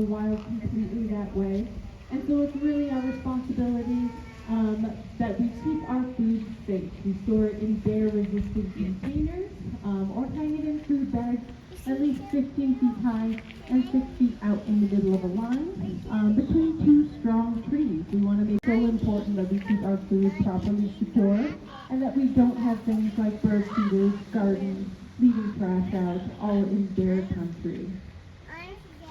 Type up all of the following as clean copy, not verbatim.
wild completely that way. And so it's really our responsibility that we keep our food safe. We store it in bear-resistant containers or hang it in food bags at least 15 feet high and 6 feet out in the middle of a line between two strong trees. We want to make it so important that we keep our food properly secure and that we don't have things like bird feeders, gardens, leaving trash out, all in bear country.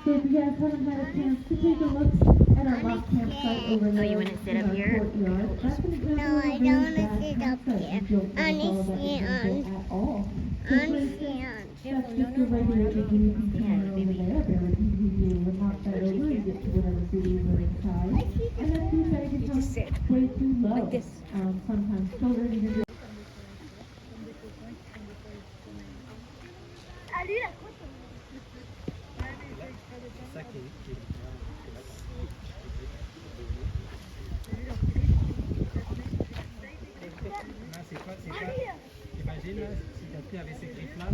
So if you guys haven't had a chance to take a look at our rock campsite over there, you want to sit up here? Courtyard, that's an example No, of a I very don't want to bad sit up campsite. here. You don't want to follow that example at all. So for instance, that's just a regular igloo container over there. Bear would easily be able to knock that over and get to whatever food are inside. And that food bag becomes way too low. Sometimes children even Imagine là, si t'as pris avec ces griffes là.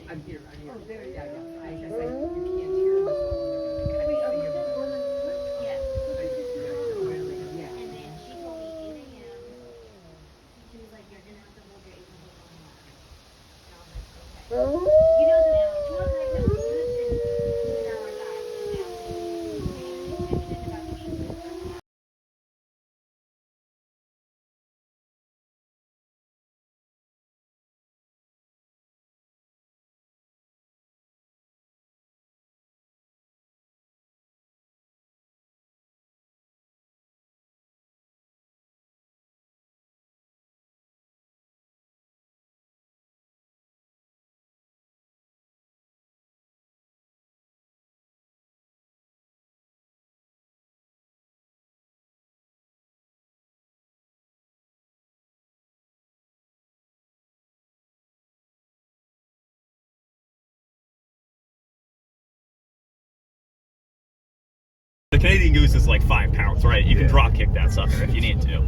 I'm here. Yeah. I you can't hear the phone. Yeah. Yeah. And then she told me 8 a.m. She was like, you're going to have to hold your 8 o'clock on that. And I was like, okay. You know the now, she was like, no, this is an hour back. The Canadian goose is like 5 pounds, right? You can drop kick that sucker if you need to.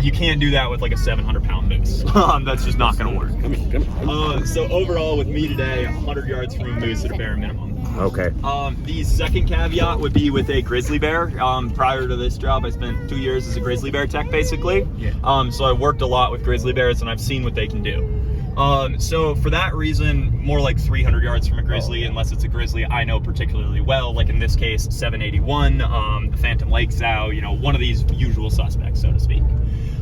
You can't do that with like a 700-pound moose. That's just not going to work. So overall with me today, 100 yards from a moose at a bare minimum. Okay. The second caveat would be with a grizzly bear. Prior to this job, I spent 2 years as a grizzly bear tech, basically. Yeah. So I worked a lot with grizzly bears and I've seen what they can do. So for that reason, more like 300 yards from a grizzly, unless it's a grizzly I know particularly well, like in this case, 781, the Phantom Lake Sow, you know, one of these usual suspects, so to speak.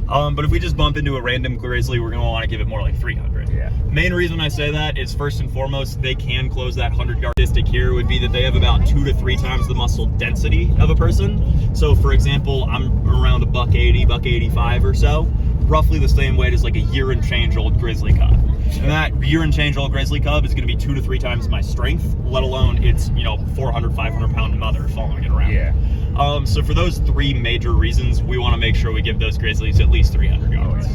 But if we just bump into a random grizzly, we're gonna wanna give it more like 300. Yeah. Main reason I say that is first and foremost, they can close that 100-yard statistic here would be that they have about 2 to 3 times the muscle density of a person. So for example, I'm around a buck 80, buck 85 or so, roughly the same weight as like a year and change old grizzly cub. And that year and change old grizzly cub is gonna be 2 to 3 times my strength, let alone its, you know, 400, 500 pound mother following it around. Yeah. So for those 3 major reasons, we want to make sure we give those grizzlies at least 300 yards.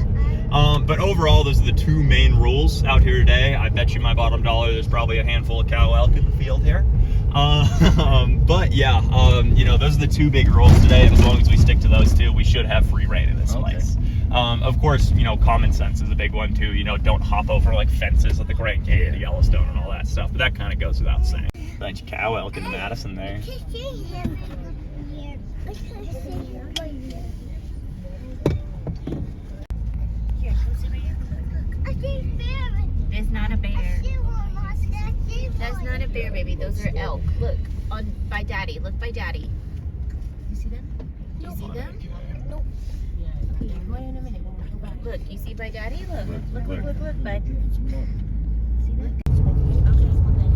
But overall, those are the 2 main rules out here today. I bet you my bottom dollar there's probably a handful of cow elk in the field here. But yeah, you know, those are the 2 big rules today, and as long as we stick to those 2, we should have free reign in this place. Of course, you know, common sense is a big one too. You know, don't hop over like fences at the Grand Canyon to Yellowstone and all that stuff, but that kind of goes without saying. Bunch of cow elk in the Madison there. This Those are elk. Look, by Daddy. Look by Daddy. You see them? You see them? Nope. Okay, you're going in a minute. Look, you see by Daddy? Look, bud. See that? Okay, well then,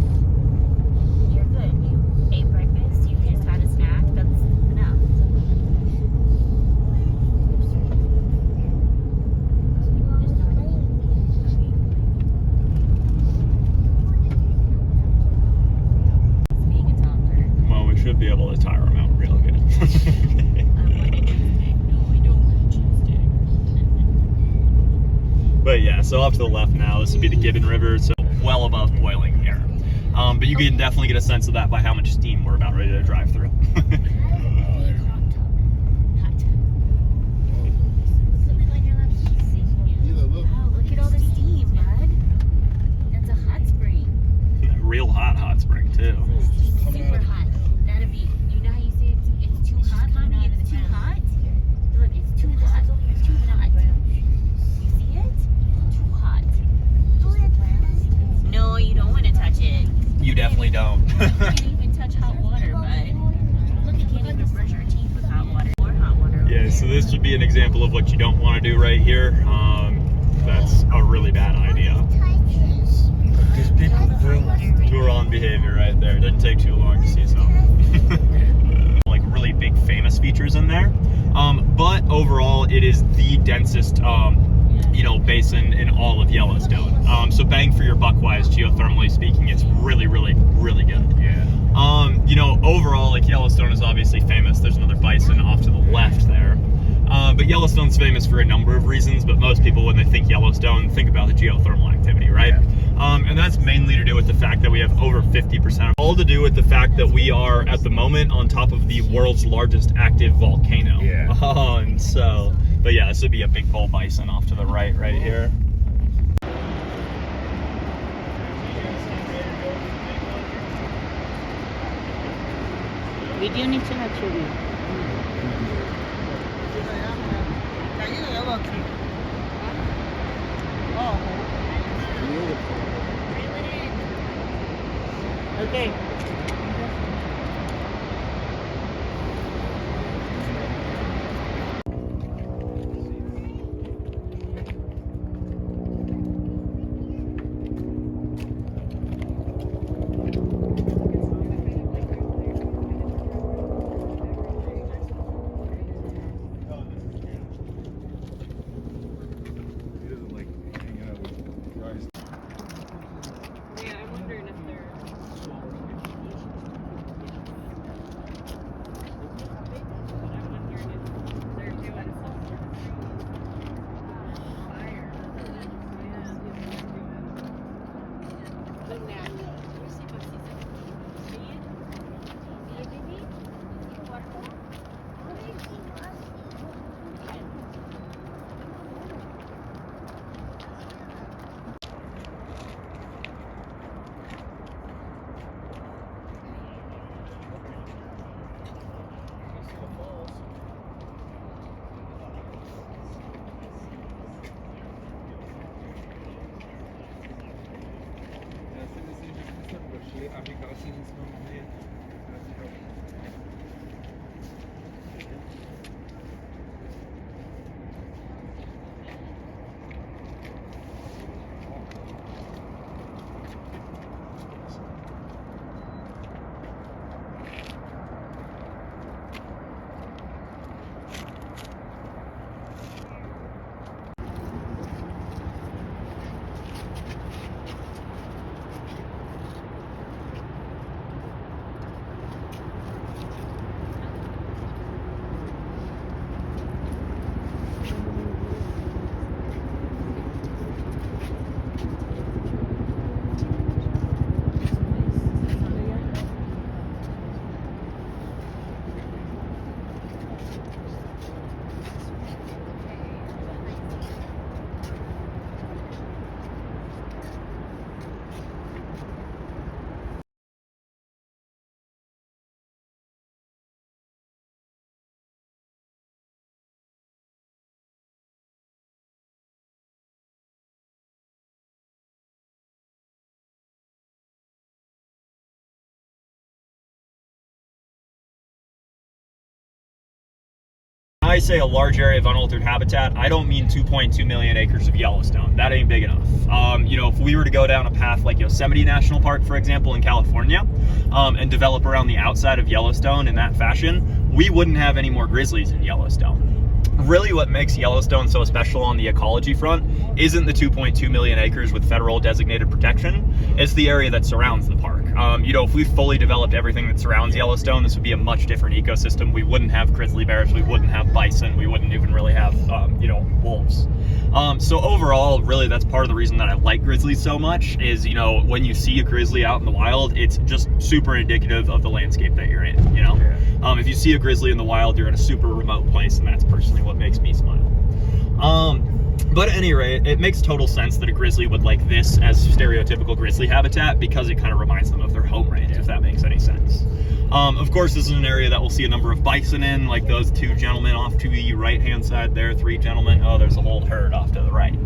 you're good. You ate breakfast, you just had a snack, that's enough. Being a toddler. Well, we should be able to tire them out real good. I want a cheesesteak. No, I don't want a cheesesteak. But yeah, so off to the left now, this would be the Gibbon River, so well above boiling air. But you can definitely get a sense of that by how much steam we're about ready to drive through. Hot tub. Look on your left. Wow, look at all the steam, bud. That's a hot spring. Real hot spring too. Super hot. That'd be, you know how you say it's too hot, mommy? It's too hot? Look, it's too hot. It's too hot. You see it? It's too hot. No, you don't want to touch it. You definitely don't. You can't even touch hot water, bud. Look, you can't even brush your teeth with hot water. Or hot water. Yeah, so this would be an example of what you don't want to do right here. That's a really bad idea. Tour on behavior right there. Didn't take too long to see some. Like really big famous features in there. But overall, it is the densest basin in all of Yellowstone. So bang for your buck wise, geothermally speaking, it's really, really, really good. Yeah. Overall, like Yellowstone is obviously famous. There's another bison off to the left there. But Yellowstone's famous for a number of reasons, but most people, when they think Yellowstone, think about the geothermal activity, right? Yeah. And that's mainly to do with the fact that we have over 50%. All to do with the fact that we are, at the moment, on top of the world's largest active volcano. Yeah. But yeah, this would be a big bull bison off to the right here. We do need to have chili. Okay. He doesn't like hanging out with guys. Yeah, I'm wondering if they're. I say a large area of unaltered habitat, I don't mean 2.2 million acres of Yellowstone. That ain't big enough. You know, if we were to go down a path like Yosemite National Park, for example, in California, and develop around the outside of Yellowstone in that fashion, we wouldn't have any more grizzlies in Yellowstone. Really what makes Yellowstone so special on the ecology front isn't the 2.2 million acres with federal designated protection, it's the area that surrounds the park. You know, if we fully developed everything that surrounds Yellowstone, this would be a much different ecosystem. We wouldn't have grizzly bears, we wouldn't have bison, we wouldn't even really have, you know, wolves. So overall, really that's part of the reason that I like grizzlies so much is, you know, when you see a grizzly out in the wild, it's just super indicative of the landscape that you're in, you know? If you see a grizzly in the wild, you're in a super remote place, and that's personally what makes me smile. But at any rate, it makes total sense that a grizzly would like this as stereotypical grizzly habitat because it kind of reminds them of their home range, if that makes any sense. Of course, this is an area that we'll see a number of bison in, like those two gentlemen off to the right-hand side there, 3 gentlemen. Oh, there's a whole herd off to the right.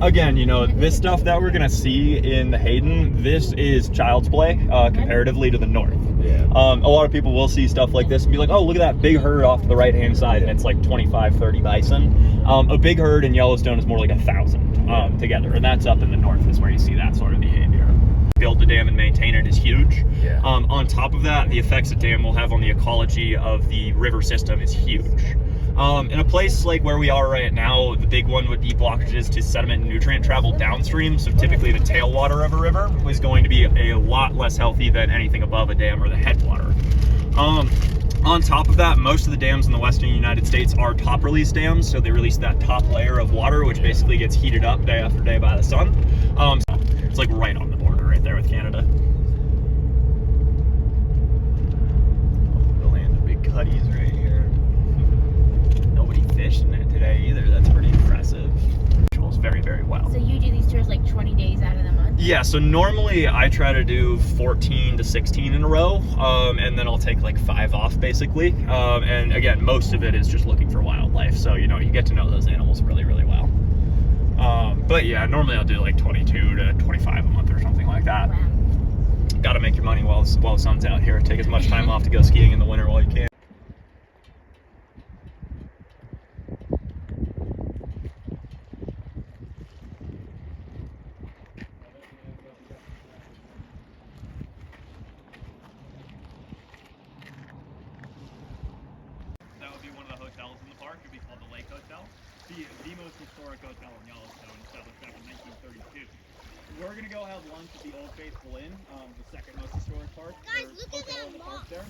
Again, you know, this stuff that we're gonna see in the Hayden, this is child's play comparatively to the north. A lot of people will see stuff like this and be like, oh, look at that big herd off to the right-hand side, and it's like 25, 30 bison. A big herd in Yellowstone is more like 1,000 together, and that's up in the north is where you see that sort of behavior. Build the dam and maintain it is huge. On top of that, the effects a dam will have on the ecology of the river system is huge. In a place like where we are right now, the big one would be blockages to sediment and nutrient travel downstream. So typically the tailwater of a river is going to be a lot less healthy than anything above a dam or the headwater. On top of that, most of the dams in the western United States are top release dams. So they release that top layer of water, which basically gets heated up day after day by the sun. So it's like right on the border right there with Canada. The land of big cutties right here. Nobody fished in it today either. That's pretty impressive. Visuals very, very well. So you do these tours like 20 days out of the month? Yeah, so normally I try to do 14 to 16 in a row, and then I'll take like 5 off basically. And again, most of it is just looking for wildlife. So, you know, you get to know those animals really, really well. But yeah, normally I'll do like 22 to 25 a month or something like that. Wow. Got to make your money while the sun's out here. Take as much time off to go skiing in the winter while you can. That would be one of the hotels in the park. It would be called the Lake Hotel. The most historic hotel in Yellowstone, established back in 1932. We're gonna go have lunch at the Old Faithful Inn, the second most historic park. Guys, look at hotel that in the park there.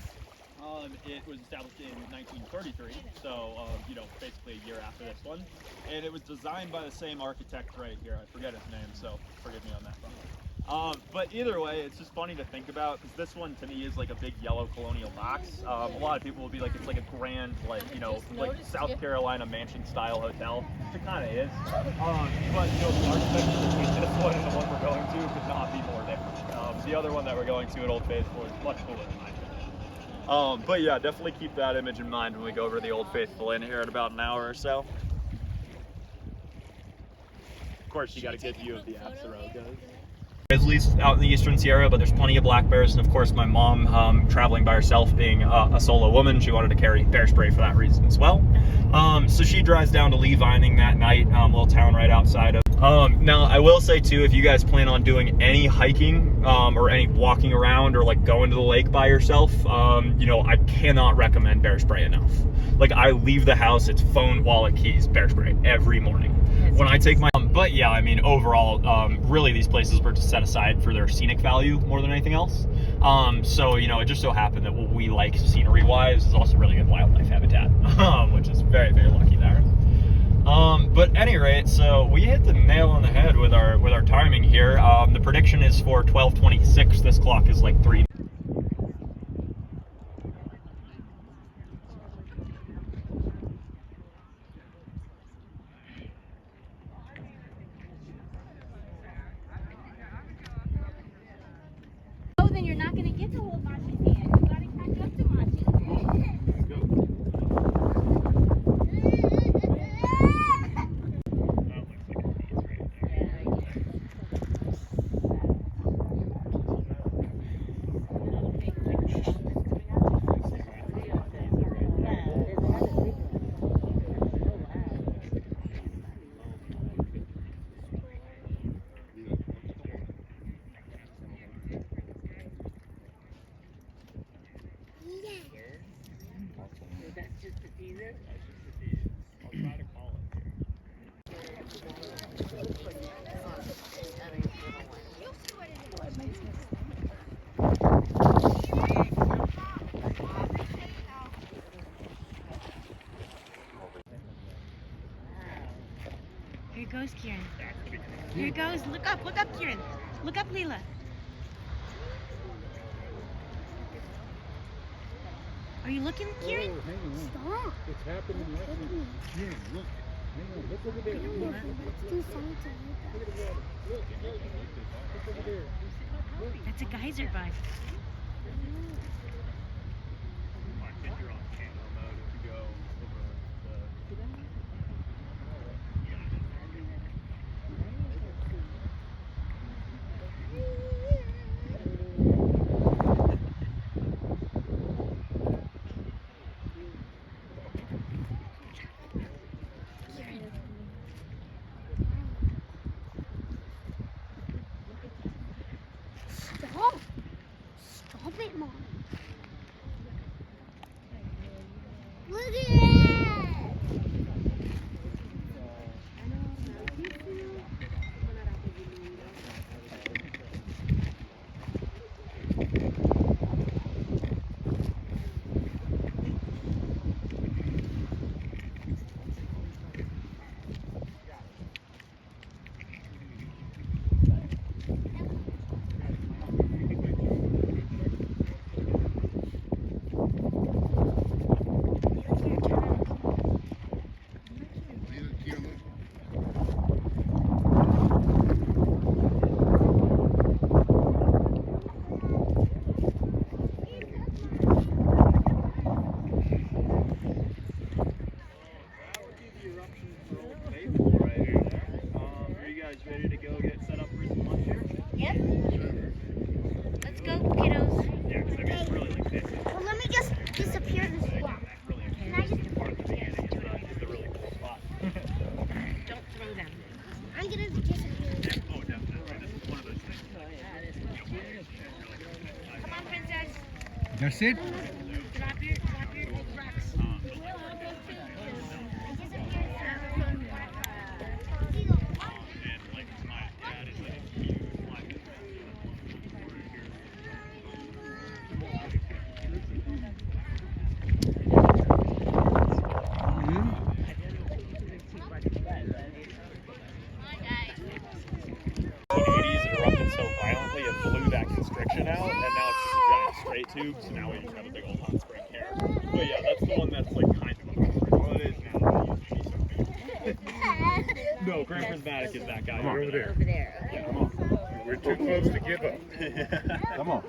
It was established in 1933, so you know, basically a year after this one. And it was designed by the same architect right here. I forget his name, so forgive me on that front. But either way, it's just funny to think about because this one to me is like a big yellow colonial box. A lot of people will be like, it's like a grand, like, you know, like South Carolina mansion style hotel. It kind of is. But you know, the architecture between this one and the one we're going to could not be more different. The other one that we're going to at Old Faithful is much cooler than my opinion. But yeah, definitely keep that image in mind when we go over to the Old Faithful Inn here in about an hour or so. Of course, you got a good view of the Absarokas. Grizzlies out in the eastern Sierra, but there's plenty of black bears, and of course my mom, traveling by herself, being a solo woman, she wanted to carry bear spray for that reason as well. So she drives down to Lee Vining that night, little town right outside of. Now I will say too, if you guys plan on doing any hiking or any walking around or like going to the lake by yourself, you know, I cannot recommend bear spray enough. Like I leave the house, it's phone, wallet, keys, bear spray every morning. When I take my, but yeah, I mean, overall, really these places were just set aside for their scenic value more than anything else. So, you know, it just so happened that what we like scenery-wise is also really good wildlife habitat, which is very, very lucky there. But at any rate, so we hit the nail on the head with our timing here. The prediction is for 12:26. This clock is like 3. Oh, then you're not going to get to hold Machi's hand. You got to catch up to Machi. Let's go. That's just a teaser? I'll try to call it here. Here goes Kieran. Here goes. Look up, Kieran. Look up, Leela. Are you looking, Kieran? Oh, hang on. Stop. It's happening right now. Yeah, look. Hang on. Look over there. Let's do something like Look at the water. Look. Look over there. That's a geyser bud. My finger on camera mode if you go over the. Stop. Stop it, Mom. Look at it. Are you guys ready to go get set up for some lunch here? Yep. Let's go, kiddos. Yeah, 'cause I mean, it's really like this. Well, let me just disappear this block. Can I just? It's a really cool spot. Don't throw them. I'm gonna disappear. Oh, definitely. This is one of those things. Come on, princess. That's it? Drop your rocks. And like my dad is like a huge like erupted so violently it blew that constriction out, and now it's just a giant straight tube. So now we just have a big old hot spring here. But yeah, that's the one that's like kind of a well, it is now. It used to be so big. No, Grand Prismatic is that guy Come on, over there. Over there. Yeah, come on. We're too close to give up. Come on.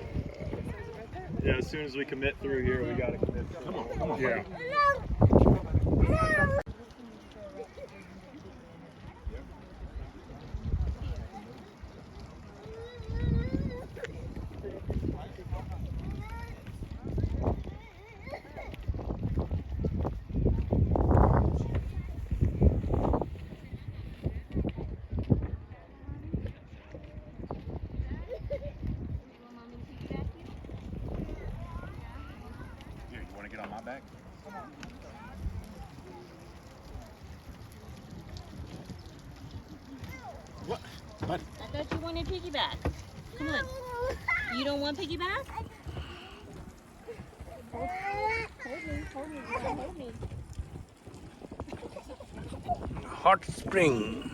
Yeah, as soon as we commit through here, we gotta commit. Come on. Come on. Yeah. Here, you want to get on my back? What? What? I thought you wanted piggyback. Come on. You don't want piggyback? Hold me. Hot spring.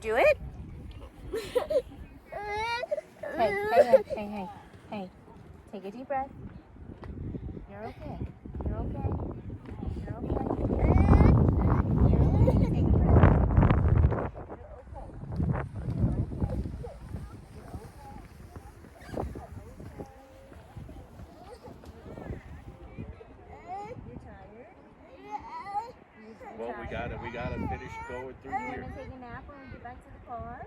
you do it? Hey. Take a deep breath. You're okay. You're okay. You're okay. You're okay. Take a breath. Well, we gotta finish going through You here. want to take a nap when we get back to the car?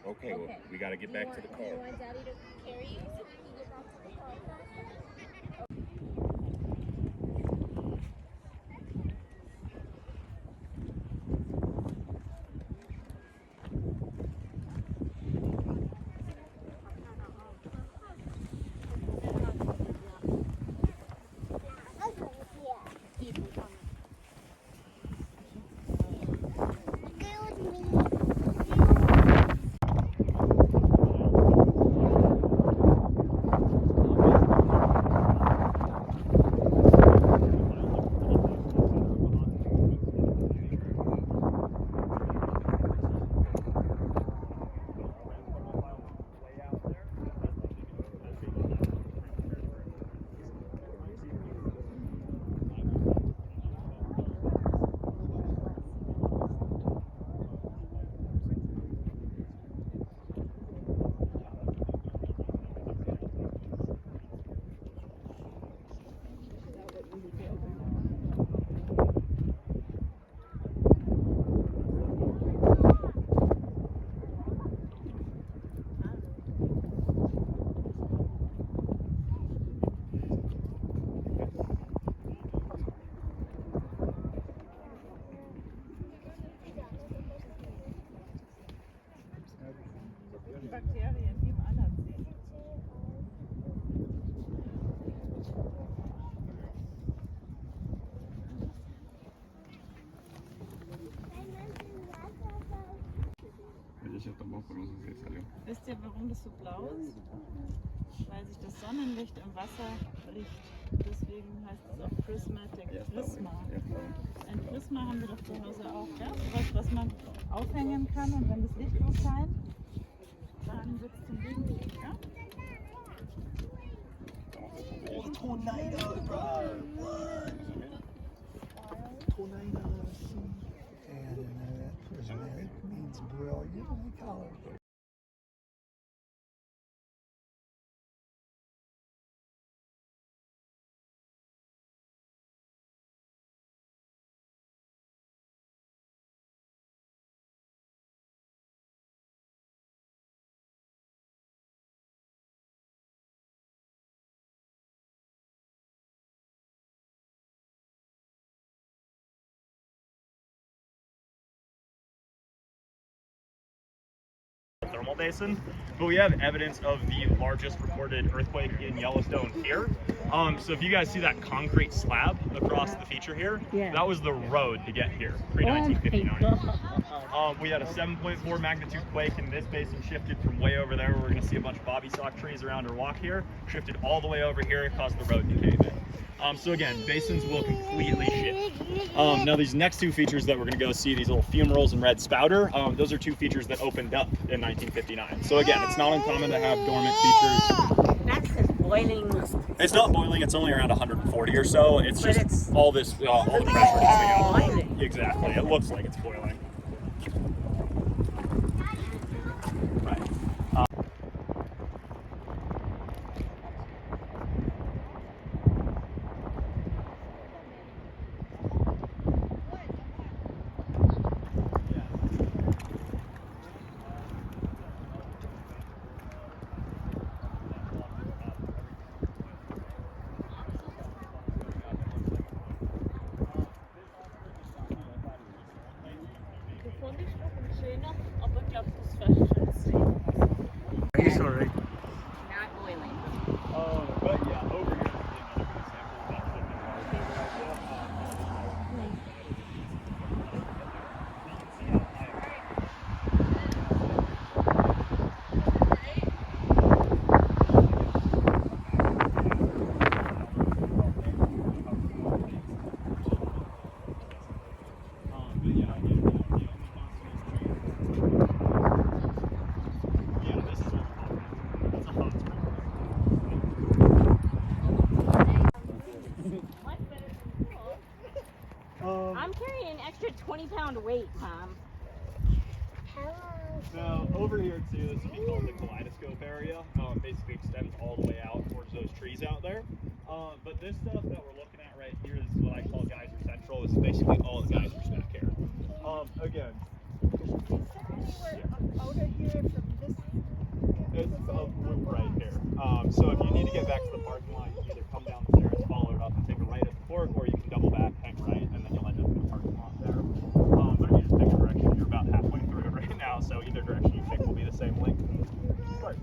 Okay, well, we gotta get back to the Do car. you want Daddy to carry you so we can get back to the car faster? Wisst ihr, warum das so blau ist? Weil sich das Sonnenlicht im Wasser bricht. Deswegen heißt es auch Prismatic. Prisma. Ein Prisma haben wir doch zu Hause auch, ja? Was man aufhängen kann und wenn das Licht drauf scheint, dann wird es zum Gegenlicht, ja? Oh, tornado, bro! What? Tornadoes. And prismatic means brilliantly colored. Thermal basin, but we have evidence of the largest recorded earthquake in Yellowstone here. So if you guys see that concrete slab across the feature here, that was the road to get here, pre-1959. We had a 7.4 magnitude quake, and this basin shifted from way over there. We're going to see a bunch of bobby sock trees around our walk here, shifted all the way over here and caused the road to cave in. So again, basins will completely shift. Now these next two features that we're going to go see, these little fumaroles and red spouter, those are two features that opened up in 1959. So again, it's not uncommon to have dormant features. That's just boiling. It's not boiling, it's only around 140 or so. It's But just it's- all this, all the pressure coming out. boiling. Exactly, it looks like it's boiling. Right. 20-pound weight, Mom. Now, over here too, this would be called the kaleidoscope area. Basically extends all the way out towards those trees out there. But this stuff that we're looking at right here is what I call Geyser Central. It's basically all the geysers back here. Again, Out of here from this. it's a loop right here. So if you need to get back to the parking lot, you can either come down the stairs, follow it up, and take a right at the fork, or you can double back, hang right, and then you'll end up in the parking lot there. But if you just pick a direction, you're about halfway through it right now, so either direction you pick will be the same length. Right.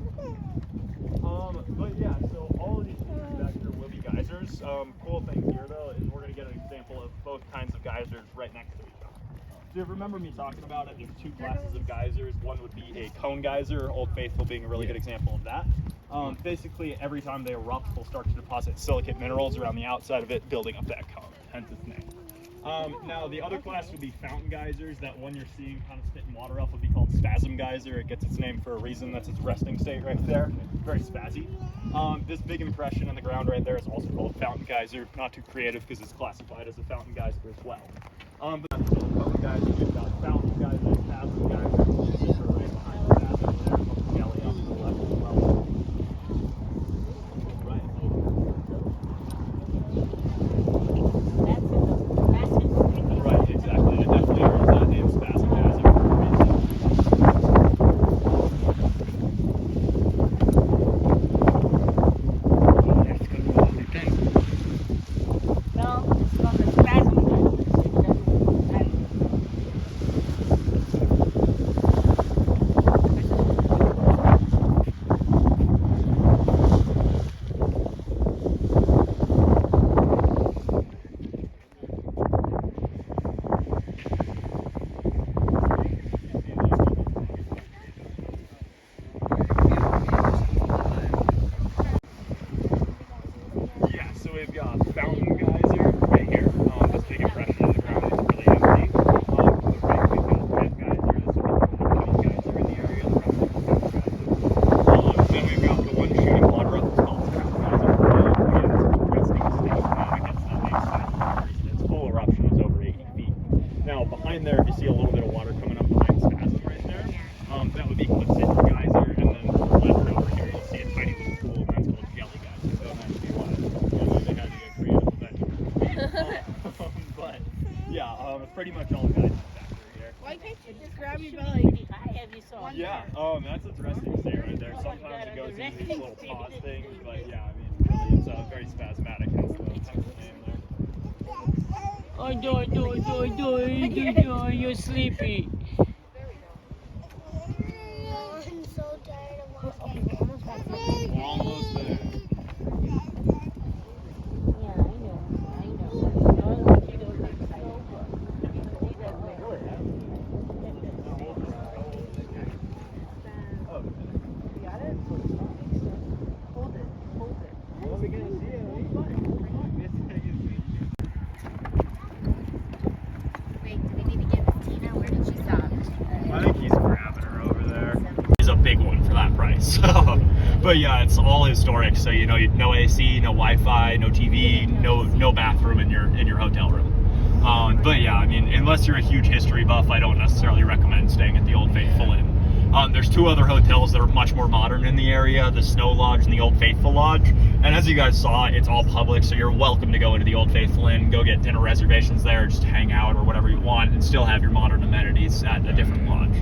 But yeah, so all of these features back here will be geysers. Cool thing here though is we're going to get an example of both kinds of geysers right next to each other. So if you remember me talking about it, there's two classes of geysers. One would be a cone geyser, Old Faithful being a really good example of that. Basically, every time they erupt, they'll start to deposit silicate minerals around the outside of it, building up that cone, hence its name. Now, the other class would be fountain geysers. That one you're seeing kind of spitting water off would be called spasm geyser. It gets its name for a reason. That's its resting state right there. Very spazzy. This big impression on the ground right there is also called fountain geyser. Not too creative because it's classified as a fountain geyser as well. But fountain geyser, we've got fountain geyser, spasm geyser, just right behind the spasm there, the galley up to the left as well. Right. Right, exactly. It definitely earns that name, spasm geyser, for a reason. No, it's not a spasm. Yeah, so we've got fountain geyser right here. This big impression on the ground is really empty. To the right, we've got red geyser. This would be the largest geyser in the area. The rest of them are fountain geysers. Then we've got the one shooting water up. It's called fountain geyser. Again, it's resting state. It gets that big spasm. Its full eruption is over 80 feet. Now, behind there, if you see a little bit of water coming up behind spasm right there, that would be Cliff geyser. And then to the left over here, you'll see a tiny little pool, and that's called jelly geyser. So that's be why they had to get creative eventually. But yeah, pretty much all geysers back through here. Why can't you just grab your belly? Yeah, that's its resting state right there. Sometimes it goes into these little pause things, but yeah, I mean, really, it's very spasmatic. Hence the name there. You're sleepy. I'm so tired of walking. We're almost there. Wait, do we need to get Miss Tina? Where did she stop? I think he's grabbing her over there. He's a big one for that price. But yeah, it's all historic. So you know, no AC, no Wi-Fi, no TV, no bathroom in your hotel room. But yeah, I mean, unless you're a huge history buff, I don't necessarily recommend staying at the Old Faithful Inn. There's two other hotels that are much more modern in the area, the Snow Lodge and the Old Faithful Lodge. And as you guys saw, it's all public, so you're welcome to go into the Old Faithful Inn, go get dinner reservations there, just hang out or whatever you want, and still have your modern amenities at a different lodge.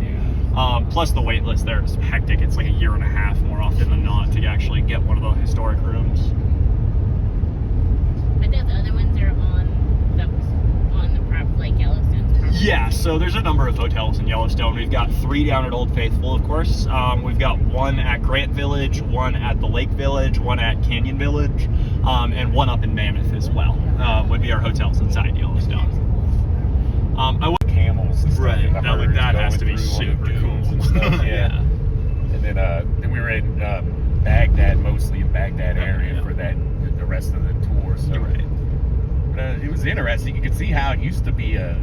Plus the wait list there is hectic. It's like a year and a half more often than not to actually get one of the historic rooms. But those other ones are on the prop, like Yellowstone's property. Yeah, so there's a number of hotels in Yellowstone. We've got 3 down at Old Faithful, of course. We've got 1 at Grant Village, 1 at the Lake Village, 1 at Canyon Village, and 1 up in Mammoth as well, would be our hotels inside Yellowstone. I would Camels and stuff. right. and the That herds has to going be through on the super ravines cool. and stuff, Yeah. And then we were in Baghdad, mostly in Baghdad area Yeah. for the rest of the tour. So You're right. it was interesting. You could see how it used to be a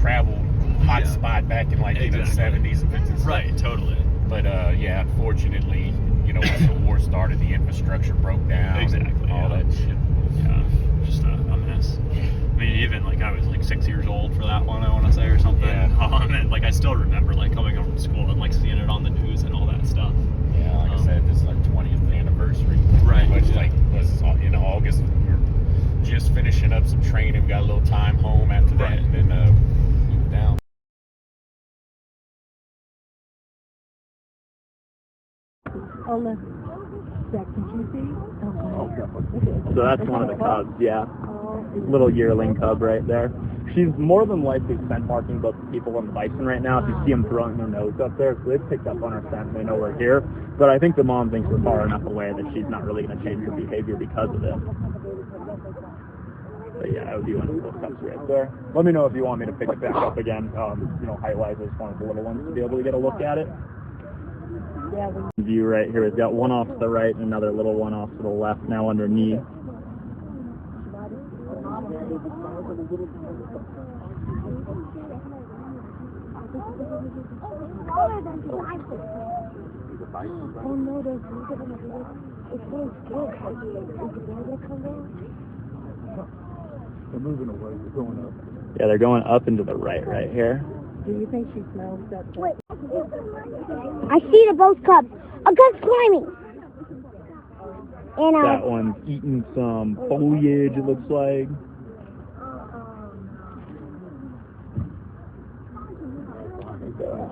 travel hot Yeah. spot back in like the Exactly. 70s and 50s. Right, totally. But yeah, unfortunately, once the war started, the infrastructure broke down. Exactly. And all yeah. that shit. Yeah, just a mess. mean, even like I was like 6 years old for that one, I want to say, or something. Yeah. And like I still remember like coming home from school and like seeing it on the news and all that stuff. Yeah, like I said, this is our 20th anniversary. Right. Which like was in August. We were just finishing up some training. We got a little time home after that, Right. and then moved down. So that's one of the cubs, yeah. Little yearling cub right there. She's more than likely scent marking both the people and the bison right now. If you see them throwing their nose up there, so they've picked up on our scent and they know we're here. But I think the mom thinks we're far enough away that she's not really going to change her behavior because of it. But yeah, that would be one of those cubs right there. Let me know if you want me to pick it back up again. Height-wise, I just wanted the little ones to be able to get a look at it. View right here. We've got one off to the right and another little one off to the left now underneath. Oh no, there's it's really scared. Is the bear gonna come down? They're moving away. They're going up. Yeah, they're going up and to the right here. Do you think she smells that? Wait. I see the both cubs. A cub's climbing. And That one's eating some foliage, it looks like.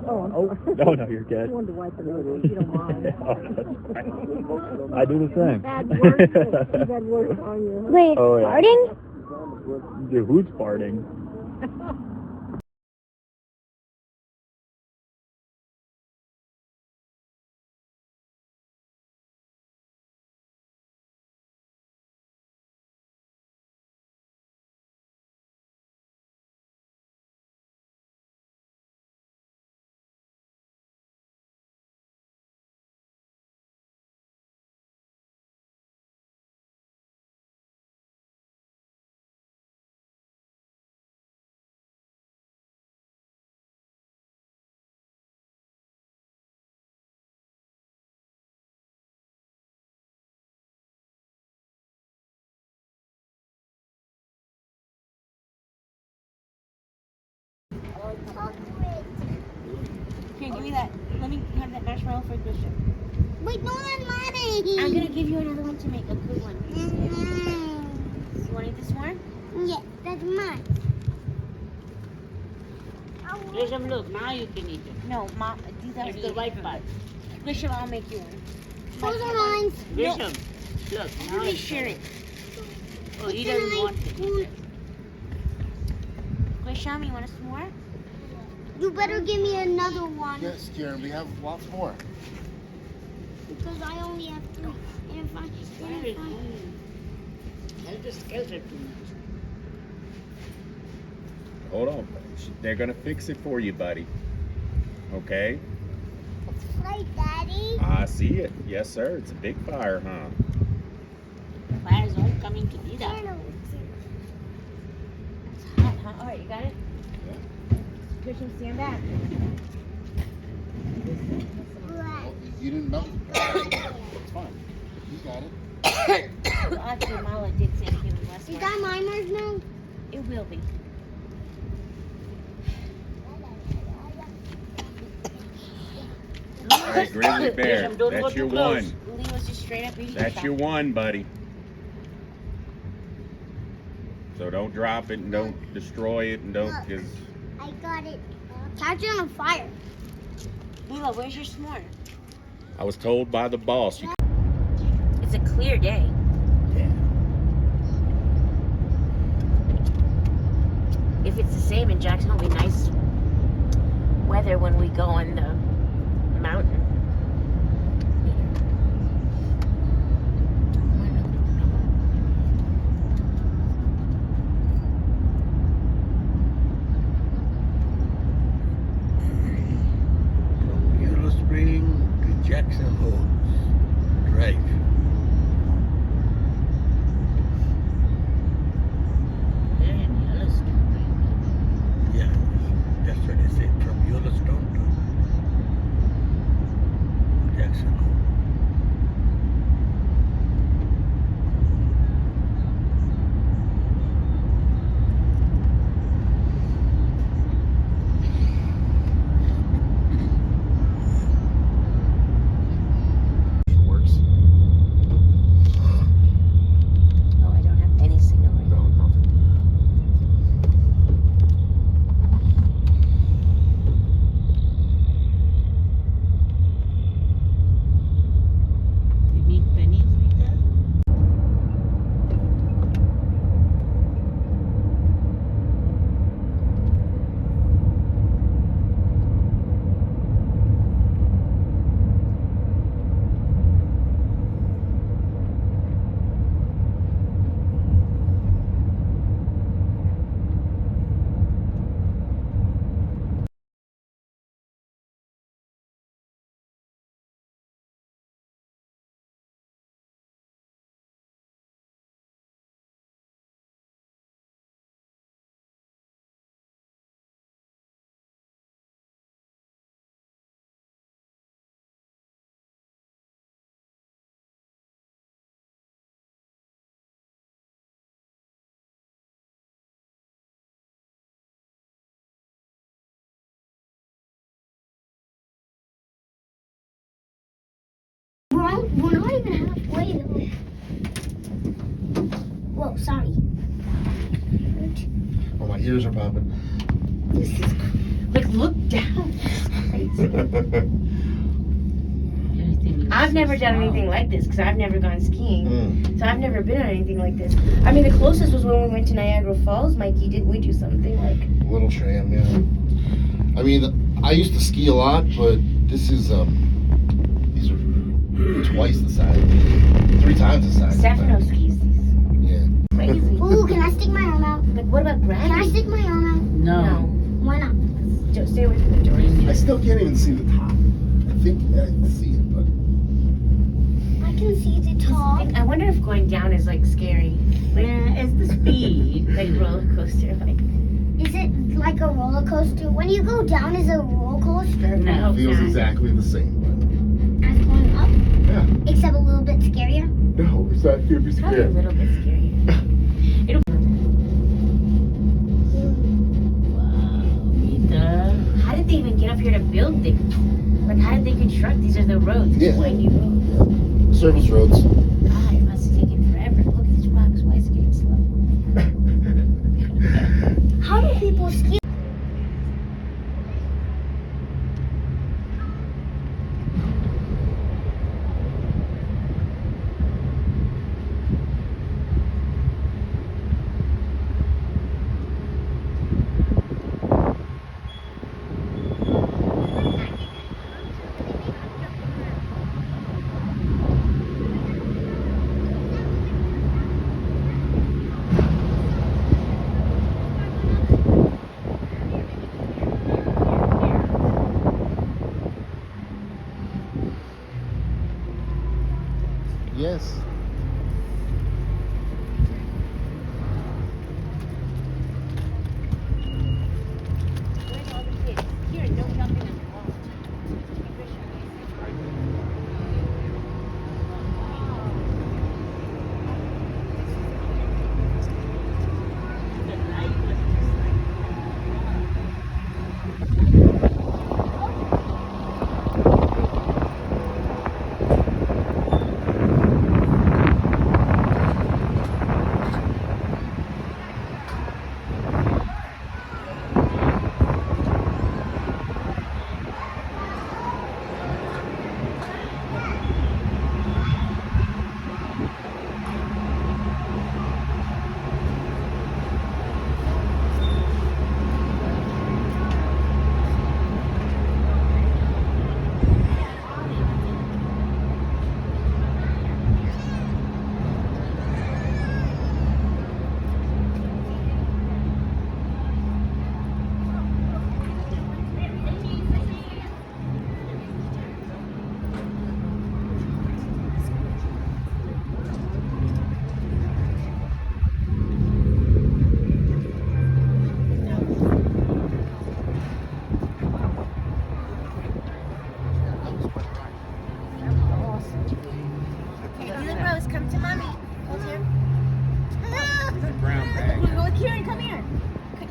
Oh, no, you're good. I wanted to wipe it over. You don't mind. Oh, no, that's fine. I do the same. Bad work on you. Wait, it's farting? Dude, who's farting? Here, give me that. Let me have that marshmallow for Bishop. Wait, no, that's mine. I'm gonna give you another one to make a good one. You want to eat this one? Yeah, that's mine. Bishop, look, now you can eat it. No, Mom. These are It's the white part. Bishop, I'll make you one. Those are mine. Bishop, look, now Let me it's share it. Oh, he doesn't want it. Bishop, you want some more? You better give me another one. Yes, Karen, we have lots more. Because I only have 3. And if I, Help the skelter too much. Hold on. They're going to fix it for you, buddy. Okay? It's right, Daddy. I see it. Yes, sir. It's a big fire, huh? Fire's all coming to do that. It's hot, huh? Alright, you got it? Yeah. Bishop, stand back. Oh, you didn't melt it. It's fine. You got it. Well, actually, Mala did say to give him less Is one. that my marshmallow? It will be. All right, grizzly bear. Bishop, don't go That's your too close. one. Lee was just straight up eating That's your one, buddy. So don't drop it and don't destroy it and don't, because I got it. Catch it on fire. Mila, where's your s'more? I was told by the boss. It's a clear day. If it's the same in Jackson, it'll be nice weather when we go on the mountain. From Yellow Spring to Jackson Hole Drive. They're in Yellowstone. Yeah, that's what I said. From Yellowstone we're not even halfway though. Whoa, sorry. Oh, my ears are popping. This is like, look down. I've never done anything like this because I've never gone skiing. So I've never been on anything like this. I mean, the closest was when we went to Niagara Falls. Mikey, didn't we do something like? Little tram, yeah. I mean, I used to ski a lot, but this is these are twice the size, 3 times the size. Stefano skis these. Yeah. Crazy. Ooh, can I stick my arm out? Like, what about Brad? Can I stick my arm out? No. Why not? Just stay away from the doors. I still can't even see the top. I think I can see it, but I can see the top. I wonder if going down is like scary. Like, it's the speed. Like roller coaster. Like, Is it like a roller coaster? When you go down, is it a roller coaster? no. it feels not. exactly the same. As going up? Yeah. Except a little bit scarier? No, it's not gonna be Probably a scary. little bit scary. How did they even get up here to build things? Like, how did they construct? These are the roads. Yeah. Windy roads. Service roads. God, it must have taken forever. Look at these rocks. Why is it getting slow? How do people ski? Yes. Where's all the kids? Here, no jumping on the wall.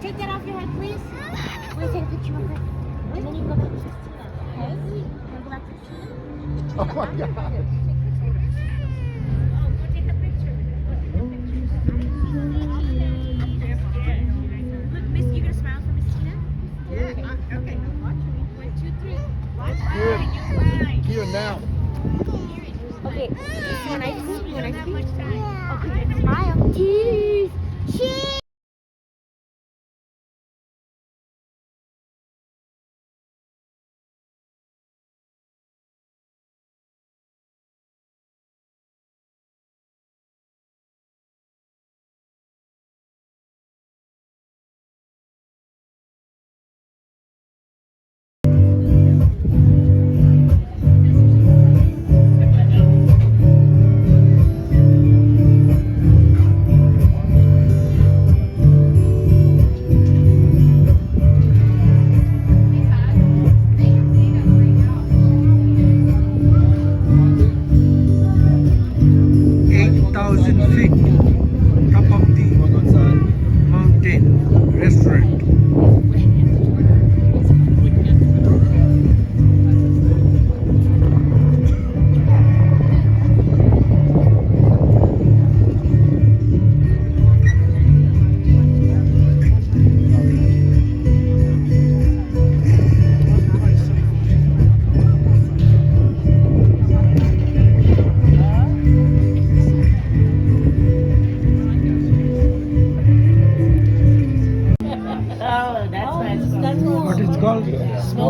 Take that off your head, please. We'll take a picture of her. And then you go back to Christina. Okay? You go back to Christina? Oh my God. Oh, go take a picture. Look, Miss, you gonna smile for Miss Tina? Yeah. Okay. Watch me. 1, 2, 3. Watch me. Here now. Okay. When I speak, when I speak. Okay, smile. Cheese. Cheese.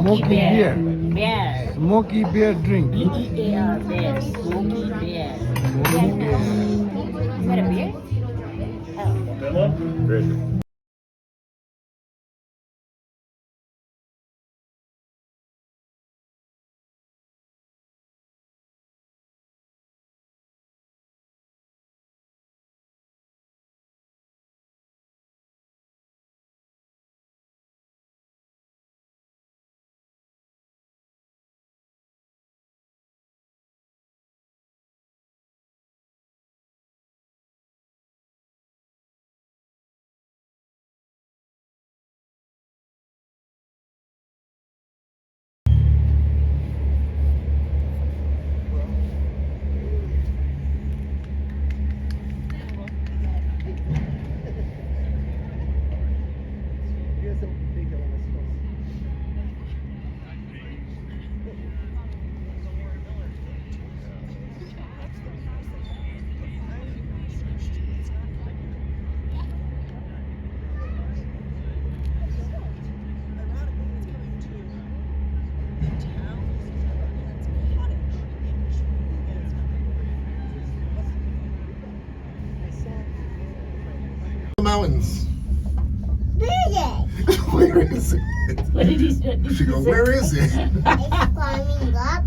Smoky bear. Bear. Smoky bear drink. BEAR, bear. Smoky bear. Smoky bear. Is that a beer? The mountains. Where Where is it? is it? What did he say? She goes, where is it? It's climbing up.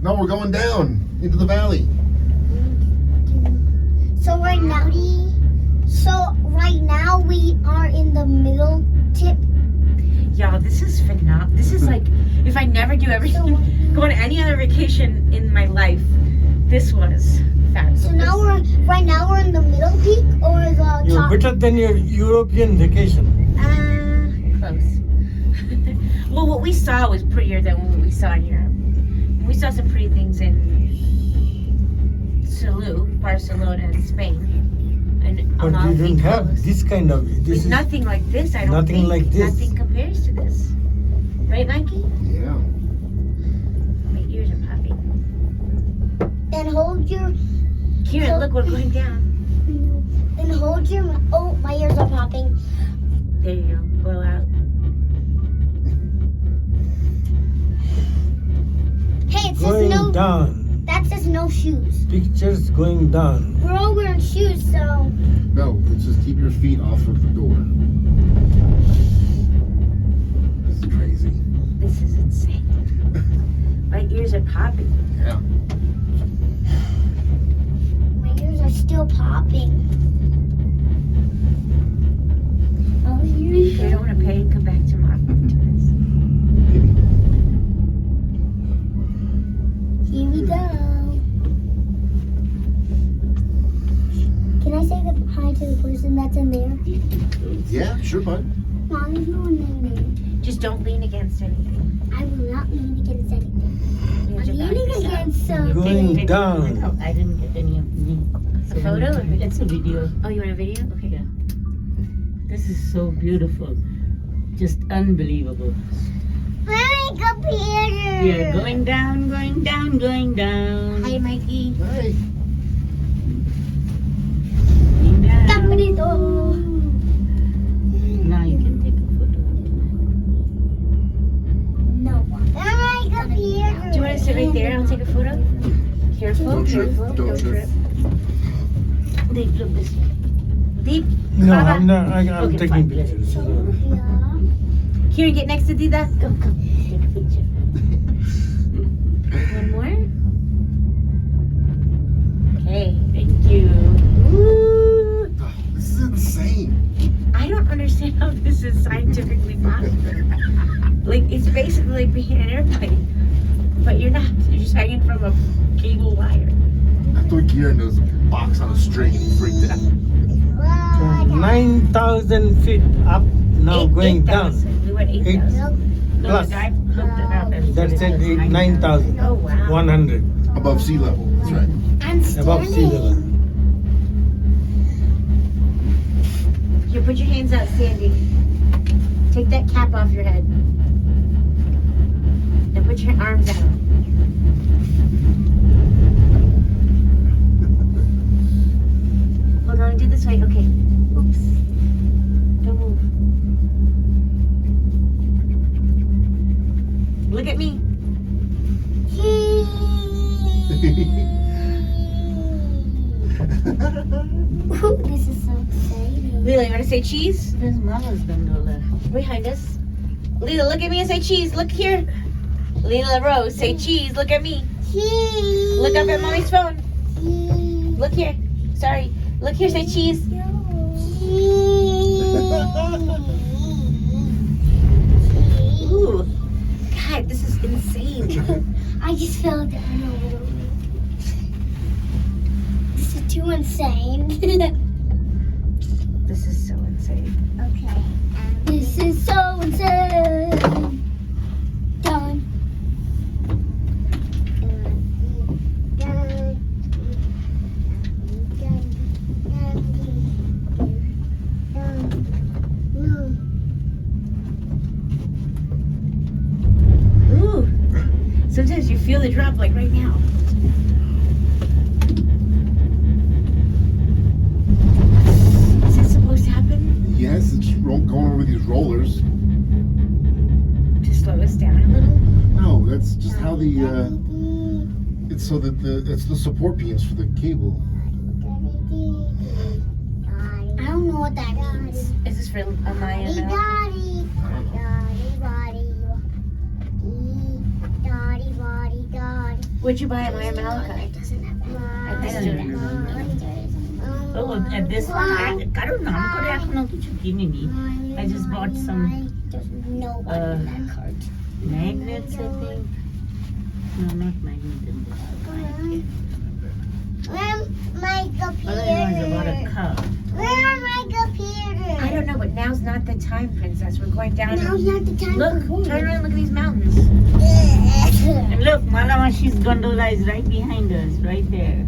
No, we're going down into the valley. So right now we are in the middle tip. Y'all, this is phenomenal. This is like, if I never do everything, go on any other vacation in my life, this was fabulous. So now we're in the middle peak or the You're top. better than your European vacation. Close. Well, what we saw was prettier than what we saw in Europe. We saw some pretty things in Barcelona, and Spain. And But you don't have this kind of. This But is nothing like this, I don't nothing think. like this. Nothing compares to this. Right, Mikey? Yeah. My ears are popping. Then hold your. Kieran, look, we're going down. Then hold your. Oh, my ears are popping. There you go. Blow out. Hey, it says going no. down. That says no shoes. Pictures going down. We're all wearing shoes, so. No, it's just keep your feet off of the door. This is crazy. This is insane. My ears are popping. Yeah. My ears are still popping. Oh, here we I go. don't want to pay and come back tomorrow to Here we go. Can I say hi to the person that's in there? Yeah, sure, bud. Mom, there's no one in there. this. Just don't lean against anything. I will not lean against anything. You I'm have your leaning back yourself. against some. Going down. I didn't get any of me. A photo? It's a video. Oh, you want a video? Okay. Yeah. This is so beautiful. Just unbelievable. Hi, computer. We are going down, going down, going down. Hi, Mikey. Hey. Going down. Caminito. Now you can take a photo. No. Hi, computer. Do you want to sit right there? I'll take a photo. Careful, Don't trip, careful. don't trip. Deep, look this way. Deep. No, Baba. I'm not. I'm Okay, taking fine. pictures. Yeah. Kieran, get next to Dida. Go, go. Take a picture. One more. Okay, thank you. Woo. This is insane. I don't understand how this is scientifically possible. Like, it's basically like being in an airplane. But you're not. You're just hanging from a cable wire. I thought Kieran knows a box on a string and he freaked out. 9,000 feet up, now going down. 8,000. We went 8,000. No, Plus. the guy looked it up and That said said it was 9,000. Oh, wow. 100. Above sea level. That's right. I'm Above sea level. Here, put your hands out, Sandy. Take that cap off your head. And put your arms out. Hold on, do it this way. Okay. Oops. Don't move. This is so exciting. Lila, you want to say cheese? This is Mama's gondola. Behind us. Lila, look at me and say cheese. Look here. Lila Rose, say cheese. Look at me. Cheese. Look up at Mommy's phone. Cheese. Look here. Sorry. Look here, say cheese. Ooh. God, this is insane. I just fell down a little bit. This is too insane. This is so insane. Okay. This is so insane. Done. Ooh. Sometimes you feel the drop like right now. Is that supposed to happen? Yes, it's going over these rollers. To slow us down a little? No, that's just how the it's so that it's the support beams for the cable. I don't know what that means. Is this for Amaya now? Where'd you buy Amaya Malachi? I don't Oh, and this one, I don't know. I just bought some magnets, I think. No, not magnets. Where's my All I know is about a computer? cup. Where's my computer? I don't know, but now's not the time, Princess. We're going down. Now's not the time. Look, turn around and look at these mountains. And look, Malamashi's gondola is right behind us, right there.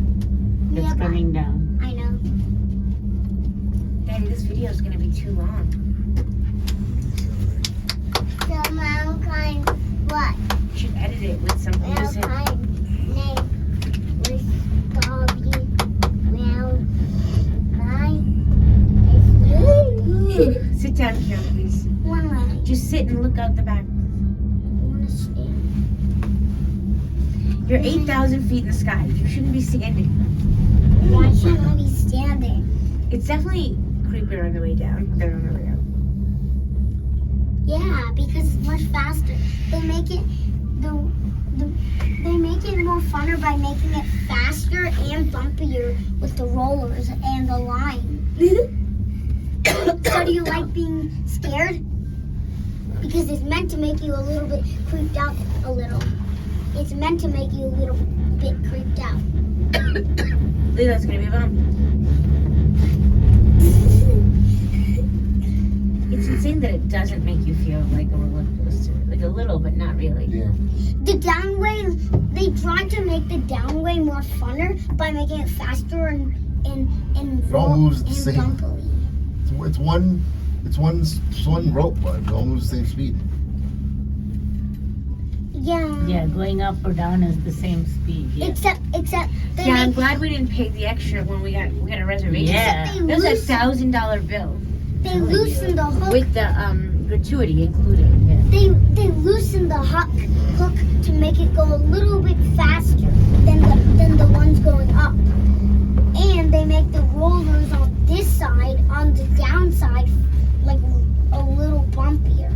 It's Yeah, but- coming down. I know. Daddy, this video is going to be too long. So mom kind what? You should edit it with some music. Sit down here, please. Just sit and look out the back. You're 8,000 feet in the sky. You shouldn't be standing. Why shouldn't I be standing? It's definitely creepier on the way down than on the way up. Yeah, because it's much faster. They make it they make it more funner by making it faster and bumpier with the rollers and the line. So do you like being scared? Because it's meant to make you a little bit creeped out a little. It's meant to make you a little bit creeped out. Lila's gonna be a bump. It's insane that it doesn't make you feel like a roller coaster. Like a little, but not really. Yeah. The downway, they tried to make the downway more funner by making it faster and It all moves the and same. bumpily. It's one rope, but it all moves the same speed. Yeah. Yeah, going up or down is the same speed. Yeah. Except they Yeah, I'm make, glad we didn't pay the extra when we got a reservation. Yeah. except It was $1,000 bill they loosened the hook. with the gratuity included. Yeah. They loosened the hook to make it go a little bit faster than the ones going up. And they make the rollers on this side, on the downside, like a little bumpier.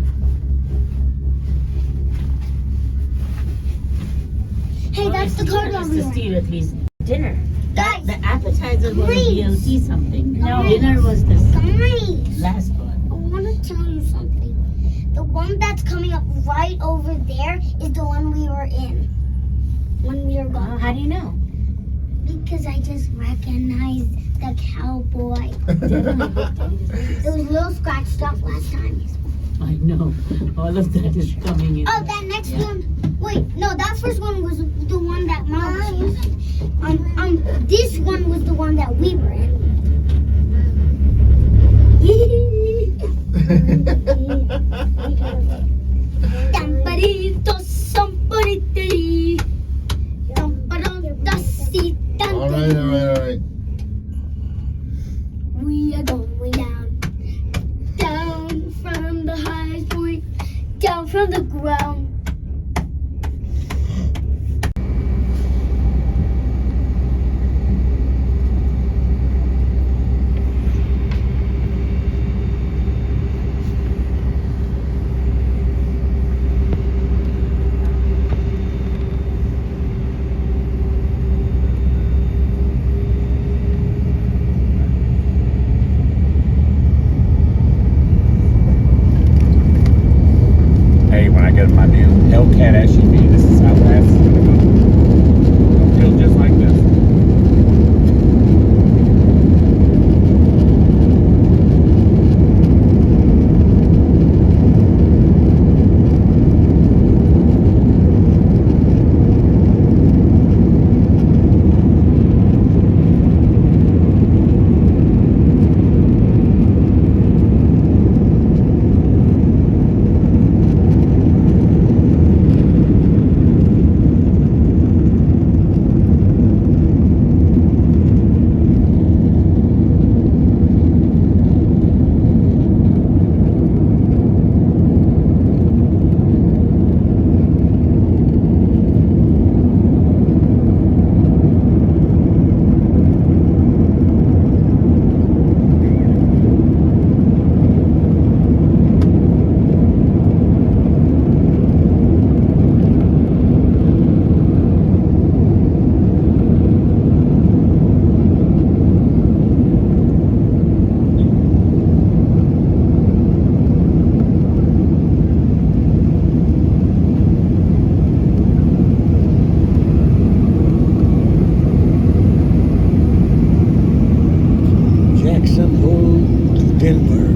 Hey, that's the card Just over to here. steal at least Dinner. Guys, the appetizer was a Please. DLC something. No. Dinner was the guys, last one. I want to tell you something. The one that's coming up right over there is the one we were in when we were going. How do you know? Because I just recognized the cowboy. It was a little scratched up last time. I know. All of that is coming in. Oh, that next one. Wait, no, that first one was the one that Mom was using. This one was the one that we were in. All right. We are going down, down from the highest point, down from the ground. get my new Hellcat SUV. This is how fast it's gonna go. It'll feel just like this. Jackson Hole to Denver.